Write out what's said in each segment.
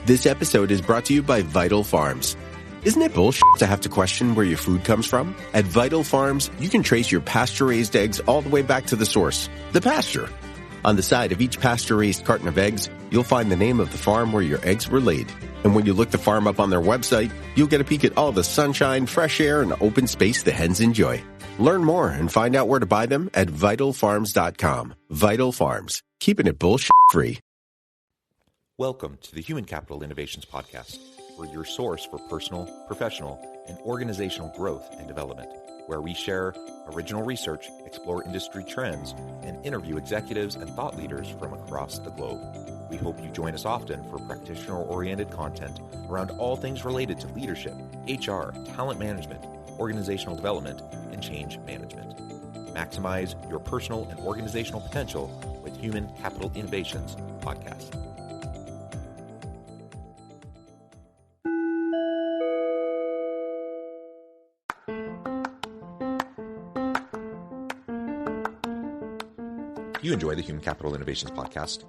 This episode is brought to you by Vital Farms. Isn't it bullshit to have to question where your food comes from? At Vital Farms, you can trace your pasture-raised eggs all the way back to the source, the pasture. On the side of each pasture-raised carton of eggs, you'll find the name of the farm where your eggs were laid. And when you look the farm up on their website, you'll get a peek at all the sunshine, fresh air, and open space the hens enjoy. Learn more and find out where to buy them at vitalfarms.com. Vital Farms, keeping it bullshit-free. Welcome to the Human Capital Innovations Podcast. We're your source for personal, professional, and organizational growth and development, where we share original research, explore industry trends, and interview executives and thought leaders from across the globe. We hope you join us often for practitioner-oriented content around all things related to leadership, HR, talent management, organizational development, and change management. Maximize your personal and organizational potential with Human Capital Innovations Podcast. If you enjoy the Human Capital Innovations Podcast,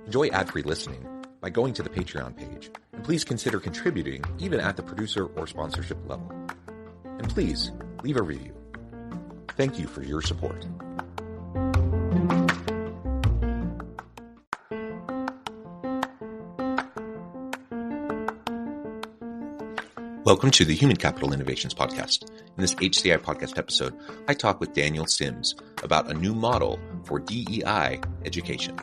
enjoy ad-free listening by going to the Patreon page, and please consider contributing even at the producer or sponsorship level. And please leave a review. Thank you for your support. Welcome to the Human Capital Innovations Podcast. In this HCI podcast episode, I talk with Daniel Sims about a new model for DEI education.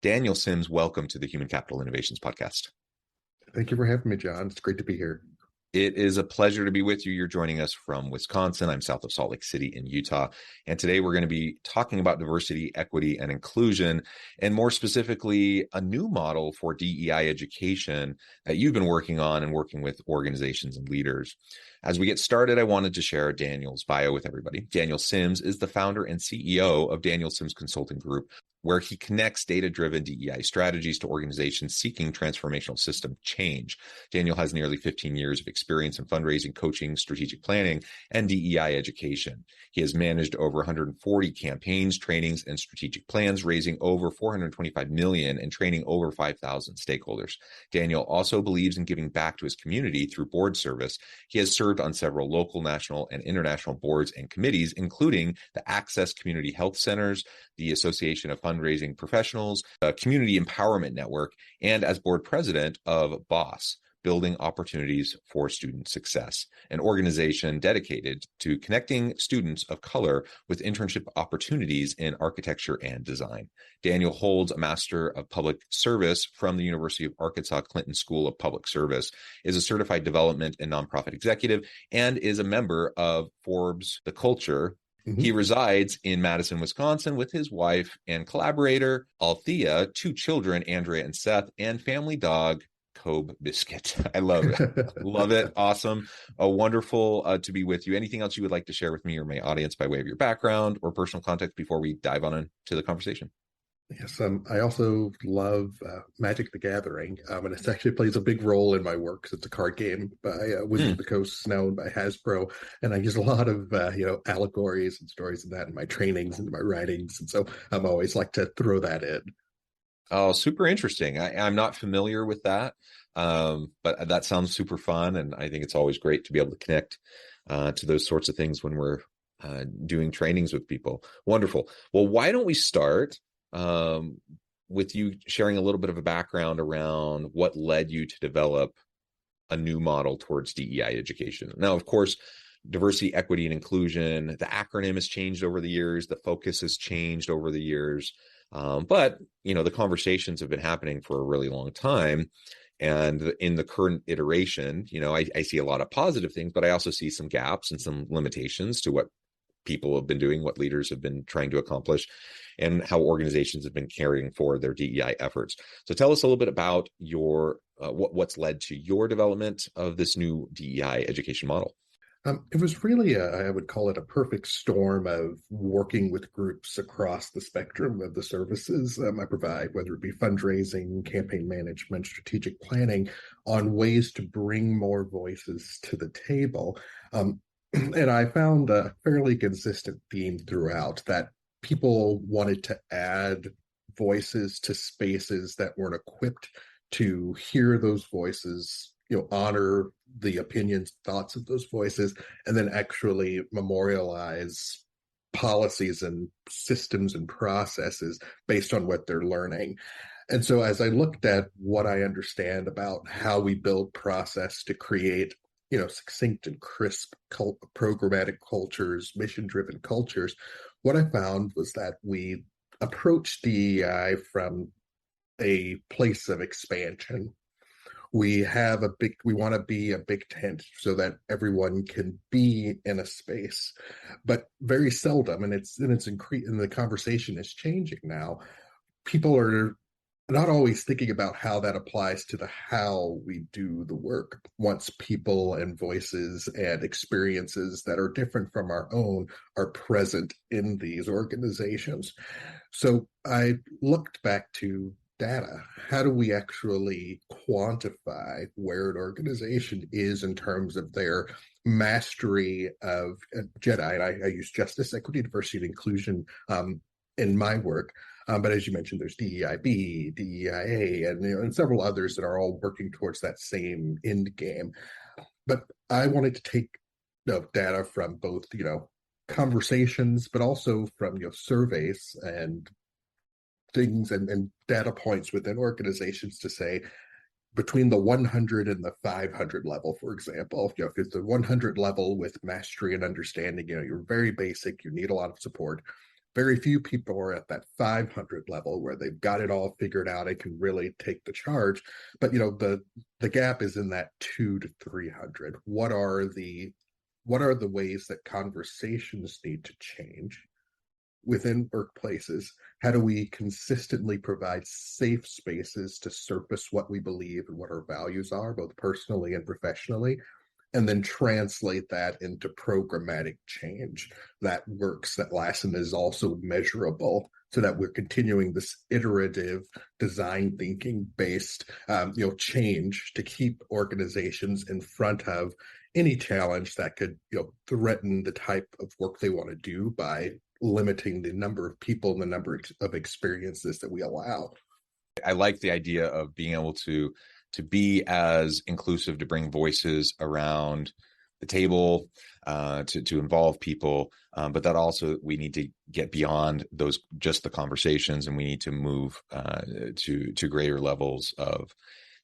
Daniel Sims, welcome to the Human Capital Innovations Podcast. Thank you for having me, John. It's great to be here. It is a pleasure to be with you. You're joining us from Wisconsin. I'm south of Salt Lake City in Utah. And today we're going to be talking about diversity, equity, and inclusion, and more specifically, a new model for DEI education that you've been working on and working with organizations and leaders. As we get started, I wanted to share Daniel's bio with everybody. Daniel Sims is the founder and CEO of Daniel Sims Consulting Group, where he connects data-driven DEI strategies to organizations seeking transformational system change. Daniel has nearly 15 years of experience in fundraising, coaching, strategic planning, and DEI education. He has managed over 140 campaigns, trainings, and strategic plans, raising over $425 million and training over 5,000 stakeholders. Daniel also believes in giving back to his community through board service. He has served on several local, national, and international boards and committees, including the Access Community Health Centers, the Association of Fundraising Professionals, a Community Empowerment Network, and as board president of BOSS, Building Opportunities for Student Success, an organization dedicated to connecting students of color with internship opportunities in architecture and design. Daniel holds a Master of Public Service from the University of Arkansas Clinton School of Public Service, is a certified development and nonprofit executive, and is a member of Forbes The Culture. He resides in Madison, Wisconsin with his wife and collaborator, Althea, 2 children, Andrea and Seth, and family dog, Kobe Biscuit. I love it. Love it. Awesome. Wonderful to be with you. Anything else you would like to share with me or my audience by way of your background or personal context before we dive on into the conversation? Yes, I also love Magic the Gathering, and it actually plays a big role in my work because it's a card game by Wizards of the Coast, now owned by Hasbro, and I use a lot of allegories and stories in that in my trainings and my writings, and so I'm always like to throw that in. Oh, super interesting. I'm not familiar with that, but that sounds super fun, and I think it's always great to be able to connect to those sorts of things when we're doing trainings with people. Wonderful. Well, why don't we start with you sharing a little bit of a background around what led you to develop a new model towards DEI education. Now, of course, diversity, equity, and inclusion, the acronym has changed over the years. The focus has changed over the years. But, the conversations have been happening for a really long time. And in the current iteration, I see a lot of positive things, but I also see some gaps and some limitations to what people have been doing, what leaders have been trying to accomplish, and how organizations have been carrying forward their DEI efforts. So tell us a little bit about your what's led to your development of this new DEI education model. It was really I would call it a perfect storm of working with groups across the spectrum of the services I provide, whether it be fundraising, campaign management, strategic planning, on ways to bring more voices to the table. And I found a fairly consistent theme throughout that people wanted to add voices to spaces that weren't equipped to hear those voices, honor the opinions, thoughts of those voices, and then actually memorialize policies and systems and processes based on what they're learning. And so as I looked at what I understand about how we build process to create, succinct and crisp programmatic cultures, mission-driven cultures, what I found was that we approach DEI from a place of expansion. We want to be a big tent so that everyone can be in a space, but very seldom, and the conversation is changing now. People are not always thinking about how that applies to the how we do the work once people and voices and experiences that are different from our own are present in these organizations. So I looked back to data. How do we actually quantify where an organization is in terms of their mastery of JEDI? And I use justice, equity, diversity, and inclusion in my work. But as you mentioned, there's DEIB, DEIA, and several others that are all working towards that same end game. But I wanted to take data from both, conversations, but also from surveys and things and data points within organizations to say between the 100 and the 500 level, for example, if it's the 100 level with mastery and understanding, you're very basic, you need a lot of support. Very few people are at that 500 level where they've got it all figured out and can really take the charge. But the gap is in that 200 to 300. What are the ways that conversations need to change within workplaces? How do we consistently provide safe spaces to surface what we believe and what our values are, both personally and professionally? And then translate that into programmatic change that works, that lasts, and is also measurable, so that we're continuing this iterative design thinking based change to keep organizations in front of any challenge that could threaten the type of work they want to do by limiting the number of people and the number of experiences that we allow. I like the idea of being able to be as inclusive, to bring voices around the table, to involve people, but that also we need to get beyond those, just the conversations, and we need to move to greater levels of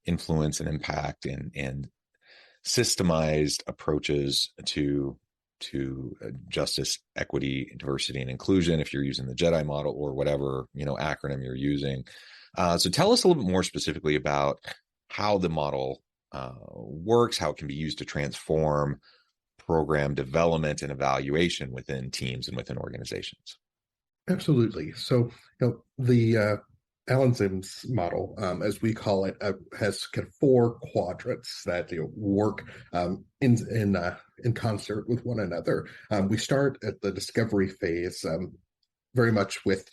influence and impact and systemized approaches to justice, equity, diversity, and inclusion, if you're using the JEDI model or whatever acronym you're using. So tell us a little bit more specifically about how the model works, how it can be used to transform program development and evaluation within teams and within organizations. Absolutely. So the Alan Zim's model, as we call it, has kind of 4 quadrants that work in concert with one another. We start at the discovery phase, very much with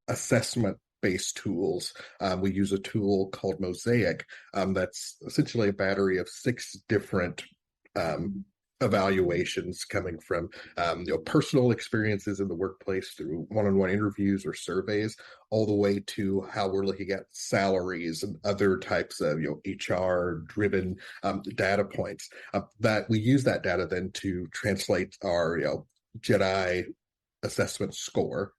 assessment-based tools. We use a tool called Mosaic that's essentially a battery of 6 different evaluations coming from personal experiences in the workplace through one-on-one interviews or surveys, all the way to how we're looking at salaries and other types of HR driven data points. That we use that data then to translate our JEDI assessment score,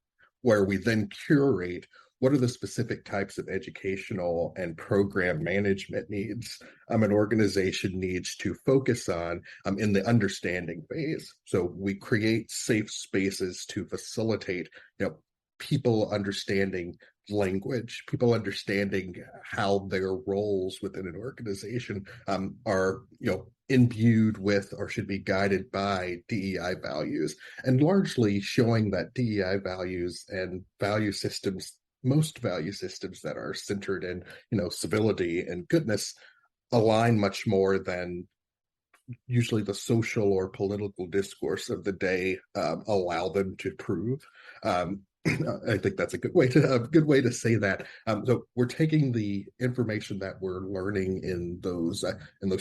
where we then curate what are the specific types of educational and program management needs an organization needs to focus on in the understanding phase. So we create safe spaces to facilitate, people understanding language, people understanding how their roles within an organization are, imbued with or should be guided by DEI values, and largely showing that DEI values and value systems, most value systems that are centered in civility and goodness, align much more than usually the social or political discourse of the day allow them to prove. I think that's a good way to say that. So we're taking the information that we're learning in those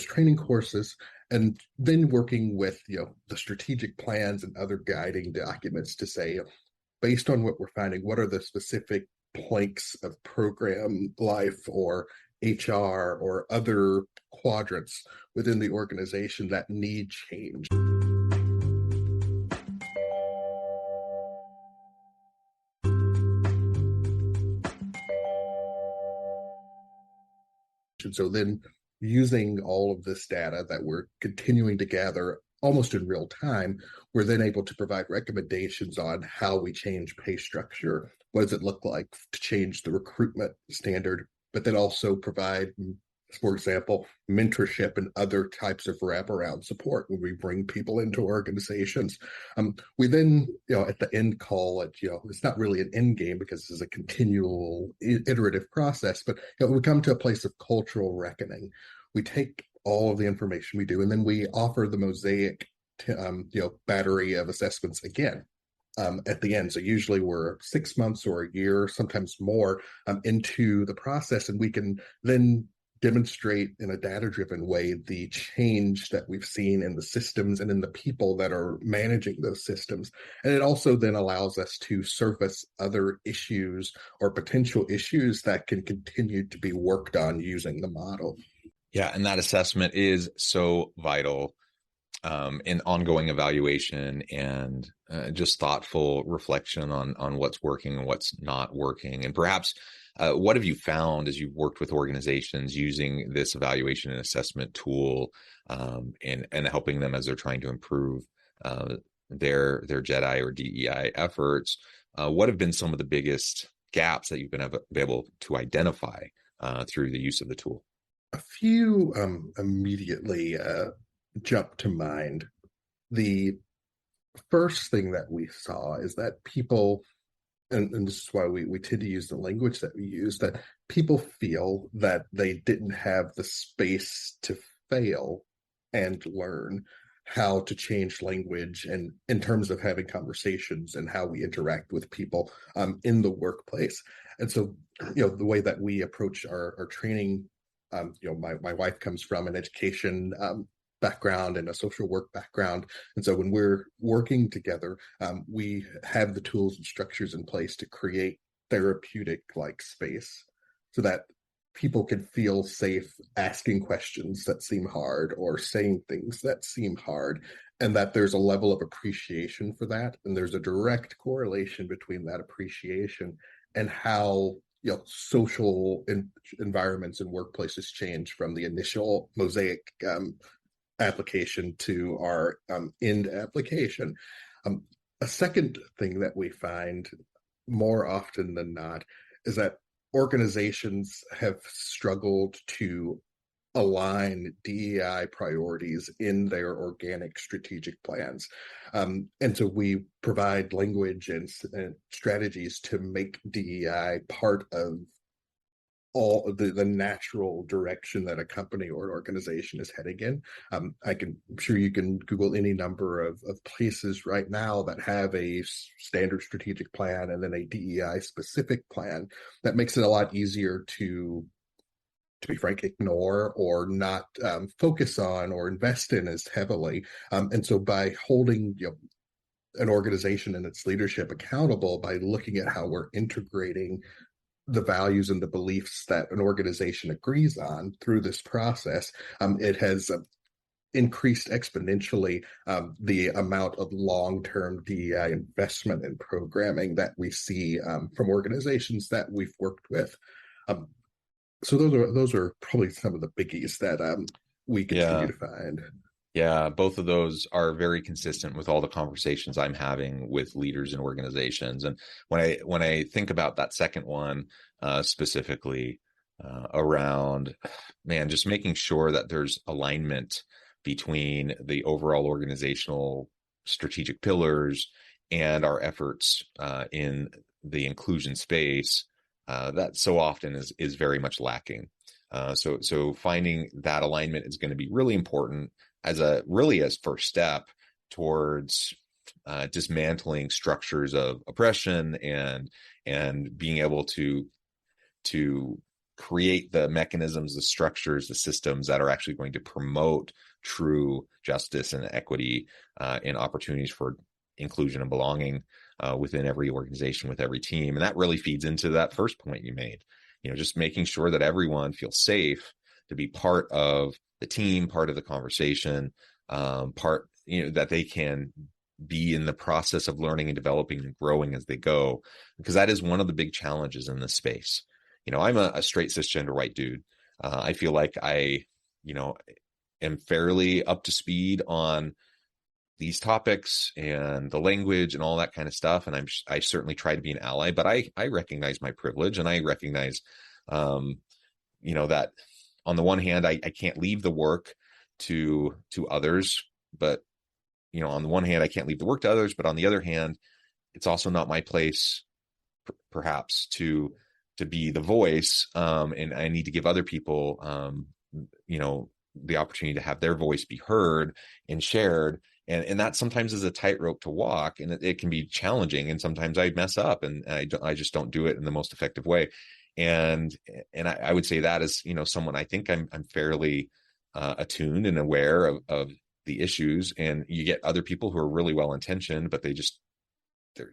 training courses, and then working with the strategic plans and other guiding documents to say, based on what we're finding, what are the specific planks of program life or HR or other quadrants within the organization that need change. And so then using all of this data that we're continuing to gather almost in real time, we're then able to provide recommendations on how we change pay structure. What does it look like to change the recruitment standard, but then also provide, for example, mentorship and other types of wraparound support when we bring people into organizations. We then, at the end call it, it's not really an end game because this is a continual iterative process, but we come to a place of cultural reckoning. We take all of the information we do, and then we offer the mosaic, battery of assessments again. At the end. So usually we're 6 months or a year, sometimes more, into the process, and we can then demonstrate in a data-driven way the change that we've seen in the systems and in the people that are managing those systems. And it also then allows us to surface other issues or potential issues that can continue to be worked on using the model. Yeah, and that assessment is so vital in ongoing evaluation and just thoughtful reflection on what's working and what's not working. And perhaps what have you found as you've worked with organizations using this evaluation and assessment tool and helping them as they're trying to improve their JEDI or DEI efforts? What have been some of the biggest gaps that you've been able to identify through the use of the tool? A few immediately jump to mind. The first thing that we saw is that people, and this is why we tend to use the language that we use, that people feel that they didn't have the space to fail and learn how to change language and in terms of having conversations and how we interact with people in the workplace. And so, the way that we approach our training, my wife comes from an education background and a social work background. And so when we're working together, we have the tools and structures in place to create therapeutic like space so that people can feel safe asking questions that seem hard or saying things that seem hard, and that there's a level of appreciation for that. And there's a direct correlation between that appreciation and how social environments and workplaces change from the initial mosaic application to our end application. A second thing that we find more often than not is that organizations have struggled to align DEI priorities in their organic strategic plans. And so we provide language and strategies to make DEI part of all the natural direction that a company or an organization is heading in. I'm sure you can Google any number of places right now that have a standard strategic plan and then a DEI specific plan that makes it a lot easier to be frank, ignore or not focus on or invest in as heavily. And so by holding an organization and its leadership accountable by looking at how we're integrating the values and the beliefs that an organization agrees on through this process, it has increased exponentially the amount of long-term DEI investment in programming that we see from organizations that we've worked with. So those are probably some of the biggies that we continue to find. Yeah, both of those are very consistent with all the conversations I'm having with leaders and organizations. And when I think about that second one specifically around, just making sure that there's alignment between the overall organizational strategic pillars and our efforts in the inclusion space, that so often is very much lacking. So finding that alignment is going to be really important as first step towards dismantling structures of oppression and being able to create the mechanisms, the structures, the systems that are actually going to promote true justice and equity and opportunities for inclusion and belonging within every organization, with every team. And that really feeds into that first point you made, just making sure that everyone feels safe to be part of the team, part of the conversation, that they can be in the process of learning and developing and growing as they go, because that is one of the big challenges in this space. I'm a straight cisgender white dude. I feel like I, am fairly up to speed on these topics and the language and all that kind of stuff. And I certainly try to be an ally, but I recognize my privilege, and I recognize, that on the one hand, I can't leave the work to others, but, on the one hand, I can't leave the work to others, but on the other hand, it's also not my place, perhaps, to be the voice. And I need to give other people, the opportunity to have their voice be heard and shared. And that sometimes is a tightrope to walk, and it can be challenging. And sometimes I mess up, and I just don't do it in the most effective way. And I would say that is, someone I think I'm fairly attuned and aware of the issues. And you get other people who are really well intentioned, but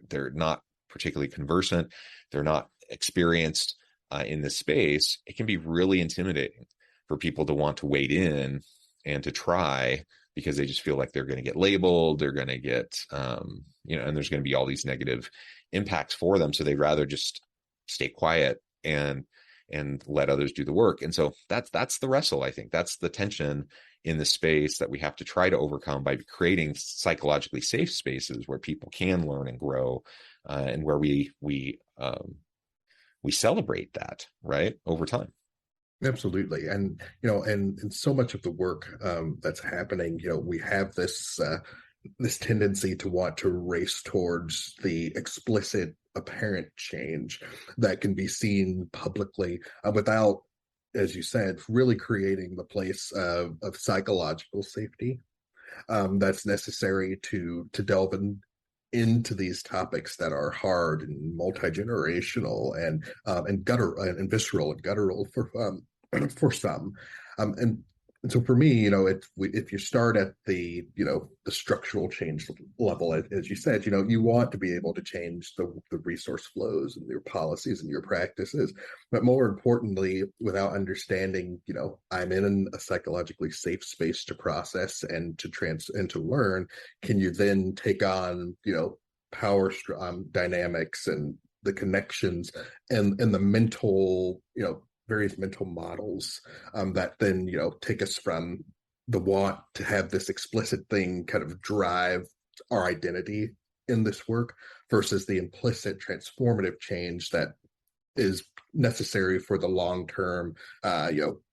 they're not particularly conversant. They're not experienced in this space. It can be really intimidating for people to want to wade in and to try, because they just feel like they're going to get labeled, they're going to get, and there's going to be all these negative impacts for them. So they'd rather just stay quiet and let others do the work. And so that's the wrestle. I think that's the tension in the space that we have to try to overcome by creating psychologically safe spaces where people can learn and grow, and where we celebrate that, right, over time. Absolutely. And, and so much of the work that's happening, we have this tendency to want to race towards the explicit, apparent change that can be seen publicly without, as you said, really creating the place of psychological safety that's necessary to delve into these topics that are hard and multi-generational and visceral and guttural for some. And so for me, if you start at the structural change level, as you said, you want to be able to change the resource flows and your policies and your practices, but more importantly, without understanding, I'm in a psychologically safe space to process and to learn. Can you then take on, power dynamics and the connections and the mental, various mental models that then, take us from the want to have this explicit thing kind of drive our identity in this work versus the implicit transformative change that is necessary for the long-term,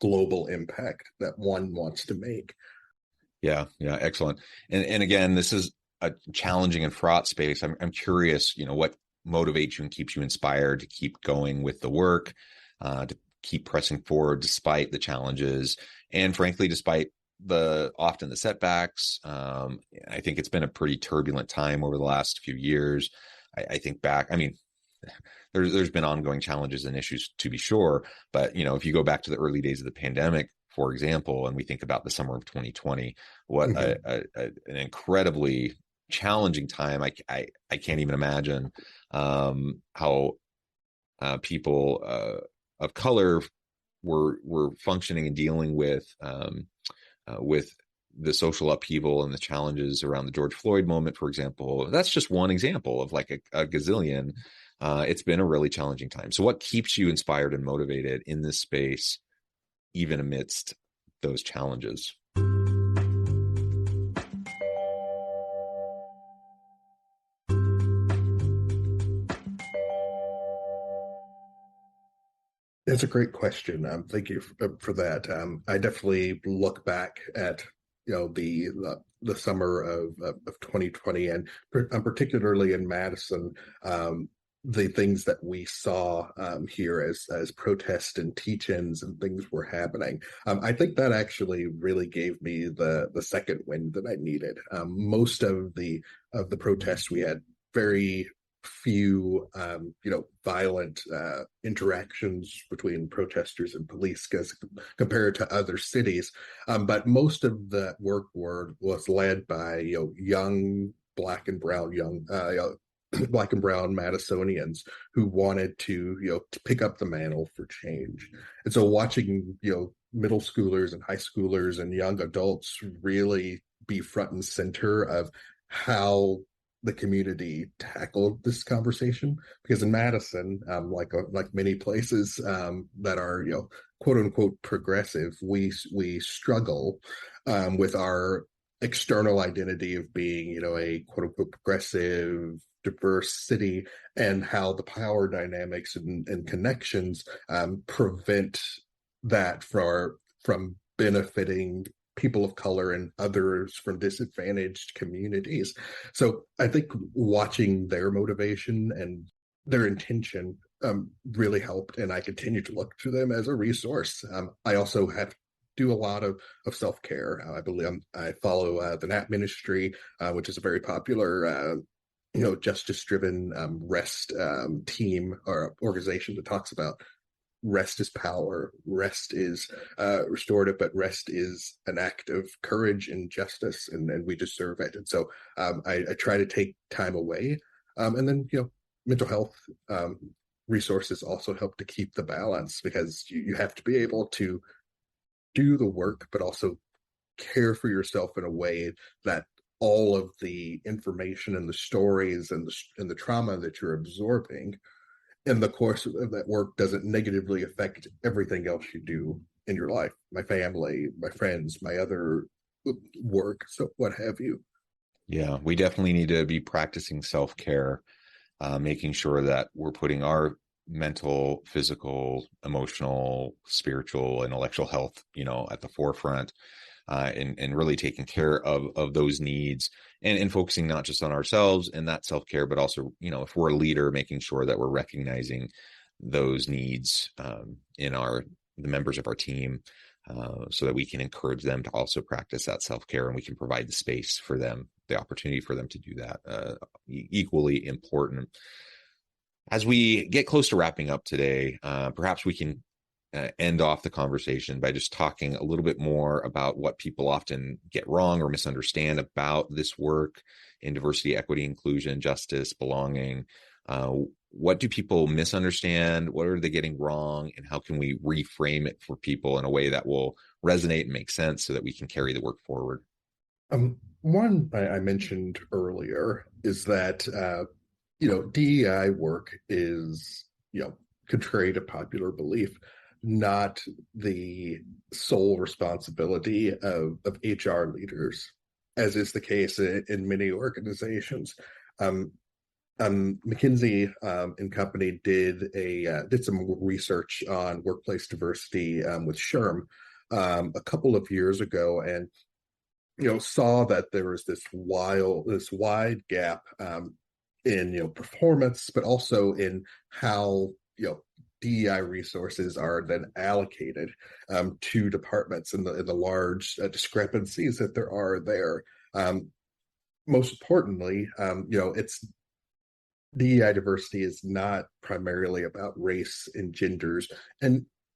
global impact that one wants to make. Yeah. Excellent. And again, this is a challenging and fraught space. I'm curious, what motivates you and keeps you inspired to keep going with the work, to keep pressing forward despite the challenges, and frankly, despite often the setbacks. I think it's been a pretty turbulent time over the last few years. I think back, there's been ongoing challenges and issues, to be sure, but if you go back to the early days of the pandemic, for example, and we think about the summer of 2020, what an incredibly challenging time. I can't even imagine how people of color were functioning and dealing with the social upheaval and the challenges around the George Floyd moment, for example. That's just one example of like a gazillion. It's been a really challenging time. So what keeps you inspired and motivated in this space, even amidst those challenges? That's a great question. Thank you for that. I definitely look back at the summer of 2020, and particularly in Madison, the things that we saw here as protests and teach-ins and things were happening. I think that actually really gave me the second wind that I needed. Most of the protests, we had very few violent interactions between protesters and police as compared to other cities, but most of the work was led by young black and brown black and brown Madisonians who wanted to pick up the mantle for change. And so watching middle schoolers and high schoolers and young adults really be front and center of how the community tackled this conversation, because in Madison, like many places that are quote unquote progressive, we struggle with our external identity of being a quote unquote progressive diverse city, and how the power dynamics and connections prevent that from benefiting people of color and others from disadvantaged communities. So I think watching their motivation and their intention really helped, and I continue to look to them as a resource. I also have do a lot of self-care. I believe I follow the NAP ministry, which is a very popular justice-driven rest team or organization that talks about rest is power, rest is restorative, but rest is an act of courage and justice, and we deserve it. And so I try to take time away, and then mental health resources also help to keep the balance, because you have to be able to do the work, but also care for yourself in a way that all of the information and the stories and the trauma that you're absorbing in the course of that work doesn't negatively affect everything else you do in your life, my family, my friends, my other work, so what have you. Yeah, we definitely need to be practicing self-care, making sure that we're putting our mental, physical, emotional, spiritual, intellectual health, at the forefront, and really taking care of those needs, and focusing not just on ourselves and that self-care, but also, if we're a leader, making sure that we're recognizing those needs in the members of our team, so that we can encourage them to also practice that self-care, and we can provide the space for them, the opportunity for them to do that. Equally important. As we get close to wrapping up today, perhaps we can end off the conversation by just talking a little bit more about what people often get wrong or misunderstand about this work in diversity, equity, inclusion, justice, belonging. What do people misunderstand? What are they getting wrong? And how can we reframe it for people in a way that will resonate and make sense so that we can carry the work forward? One I mentioned earlier is that DEI work is, contrary to popular belief, not the sole responsibility of HR leaders, as is the case in many organizations. McKinsey and Company did some research on workplace diversity with SHRM a couple of years ago, and saw that there was this wide gap in performance, but also in how DEI resources are then allocated to departments, and the large discrepancies that there are there. Most importantly, it's DEI diversity is not primarily about race and genders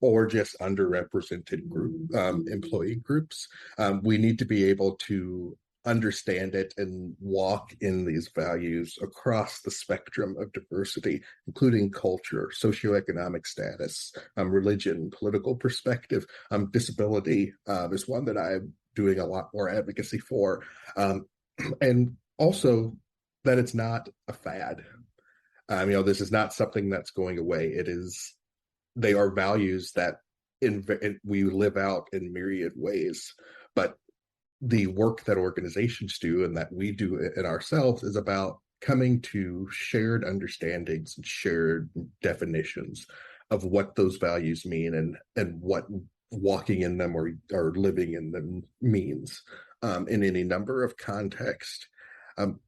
or just underrepresented group employee groups. We need to be able to understand it and walk in these values across the spectrum of diversity, including culture, socioeconomic status, religion, political perspective. Disability is one that I'm doing a lot more advocacy for. And also that it's not a fad. This is not something that's going away. They are values that we live out in myriad ways, but the work that organizations do and that we do in ourselves is about coming to shared understandings and shared definitions of what those values mean and what walking in them or living in them means in any number of contexts. And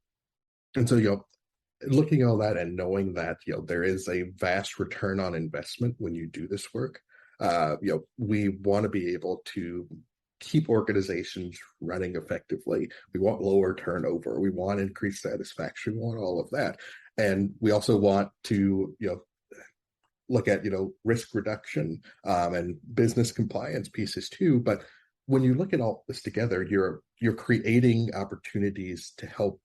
so, looking at all that and knowing that, there is a vast return on investment when you do this work, we want to be able to keep organizations running effectively. We want lower turnover. We want increased satisfaction. We want all of that. And we also want to, look at, risk reduction and business compliance pieces too. But when you look at all this together, you're creating opportunities to help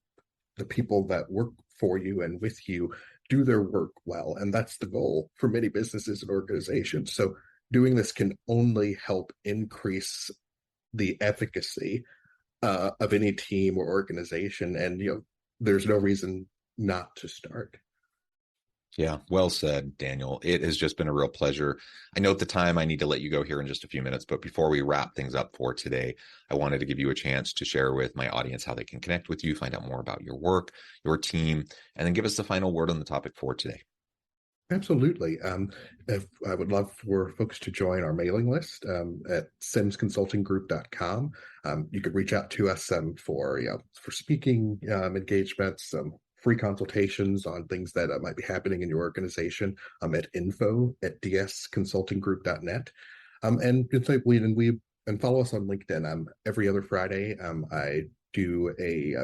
the people that work for you and with you do their work well. And that's the goal for many businesses and organizations. So doing this can only help increase the efficacy of any team or organization. And, there's no reason not to start. Yeah, well said, Daniel. It has just been a real pleasure. I know at the time I need to let you go here in just a few minutes, but before we wrap things up for today, I wanted to give you a chance to share with my audience how they can connect with you, find out more about your work, your team, and then give us the final word on the topic for today. Absolutely. If I would love for folks to join our mailing list at simsconsultinggroup.com. You could reach out to us for speaking engagements, free consultations on things that might be happening in your organization at info@dsconsultinggroup.net. And follow us on LinkedIn. Every other Friday, I do a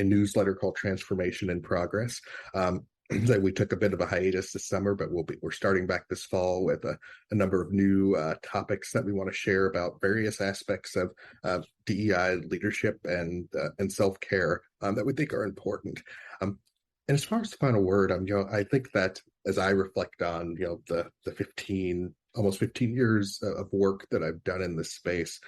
newsletter called Transformation in Progress. That we took a bit of a hiatus this summer, but we're starting back this fall with a number of new topics that we want to share about various aspects of DEI leadership and self-care that we think are important. And as far as the final word, I think that as I reflect on the almost 15 years of work that I've done in this space,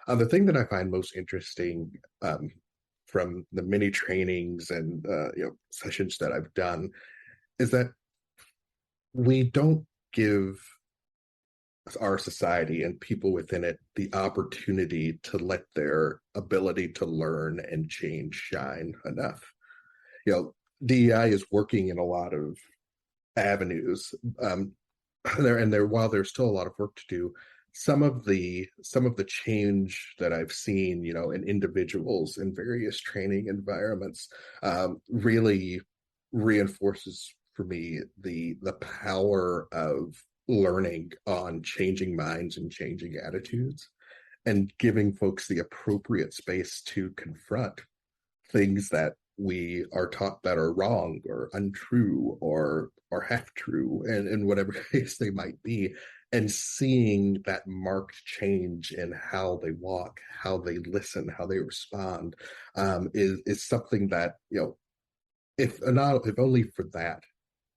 the thing that I find most interesting from the many trainings and sessions that I've done is that we don't give our society and people within it the opportunity to let their ability to learn and change shine enough. DEI is working in a lot of avenues while there's still a lot of work to do. Some of the change that I've seen, in individuals in various training environments, really reinforces for me the power of learning on changing minds and changing attitudes, and giving folks the appropriate space to confront things that we are taught that are wrong or untrue or half true, and in whatever case they might be. And seeing that marked change in how they walk, how they listen, how they respond, is something that, if only for that,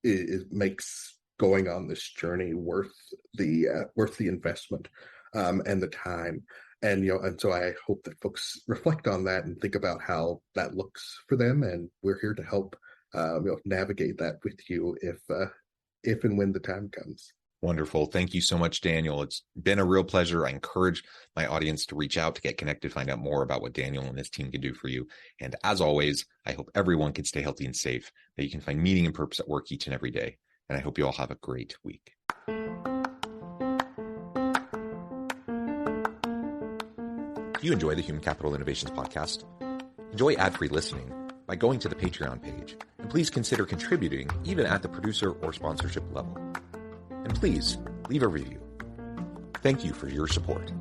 it makes going on this journey worth the investment and the time. And so I hope that folks reflect on that and think about how that looks for them. And we're here to help navigate that with you if and when the time comes. Wonderful. Thank you so much, Daniel. It's been a real pleasure. I encourage my audience to reach out, to get connected, find out more about what Daniel and his team can do for you. And as always, I hope everyone can stay healthy and safe, that you can find meaning and purpose at work each and every day. And I hope you all have a great week. If you enjoy the Human Capital Innovations podcast, enjoy ad-free listening by going to the Patreon page. And please consider contributing even at the producer or sponsorship level. And please leave a review. Thank you for your support.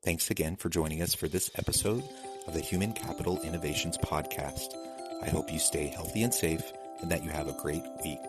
Thanks again for joining us for this episode of the Human Capital Innovations podcast. I hope you stay healthy and safe and that you have a great week.